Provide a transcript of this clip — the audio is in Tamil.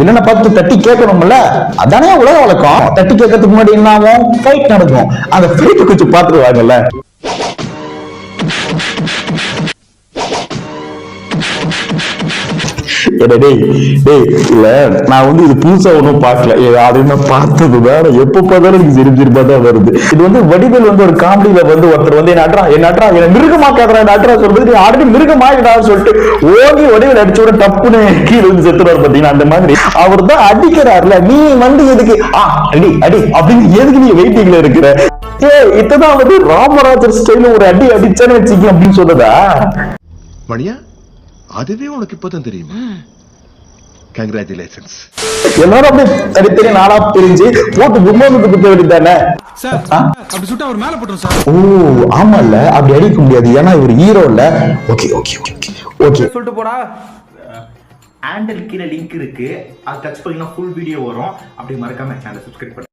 வில்லனை பார்த்து தட்டி கேட்கணும்ல, அதானே உலக வழக்கம். தட்டி கேட்கறதுக்கு முன்னாடி என்ன ஆகும், ஃபைட் நடக்கும். அந்த ஃபைட் கொஞ்சம் பாத்துருவாங்கல்ல. இல்ல நான் வந்து இது புதுசா ஒண்ணும் பார்க்கல, அது என்ன பார்த்ததுதான் எப்ப பார்த்தாலும் எனக்கு சிரிப்பா தான் வருது. இது வந்து வடிவேல் வந்து ஒரு காமெடியில வந்து ஒருத்தர் வந்து என்ன மிருகமாக்காதரா என்ன சொல்றது, ஆல்ரெடி மிருகமாக்கிட்டான்னு சொல்லிட்டு ஓடி வடிவேல் அடிச்ச ஒரு டப்புன்னு கீழே வந்து செத்துறாரு பாத்தீங்கன்னா, அந்த மாதிரி அவர் தான் அடிக்கிறாருல. நீ வந்து எதுக்கு அடி அடி அப்படின்னு எதுக்கு நீ வெயிட்டிங்ல இருக்கிற? இதான் வந்து ராமராஜர் ஸ்டைல ஒரு அடி அடிச்சான்னு வச்சுக்க அப்படின்னு சொல்றதா மணியா? அதுவே உனக்கு இப்பதான் தெரியுமா? கங்க்ராச்சுலேஷன்ஸ். எல்லாரும் அப்படியே தனித்தனி நாளா பிரிஞ்சு போட்டு கும்பகத்துக்கு குத்த வேண்டியதானே சார்? அப்படி சுட்டு அவர் மேல போட்டுரும் சார். ஓ ஆமால, அப்படி அடிக்க முடியாது, ஏன்னா இவர் ஹீரோ இல்ல. ஓகே ஓகே ஓகே ஓகே சொல்லிட்டு போடா. ஹேண்டில் கீழே லிங்க் இருக்கு, அதை டச் பண்ணீங்கன்னா ஃபுல் வீடியோ வரும். அப்படி மறக்காம சேனலை சப்ஸ்கிரைப் பண்ணுங்க.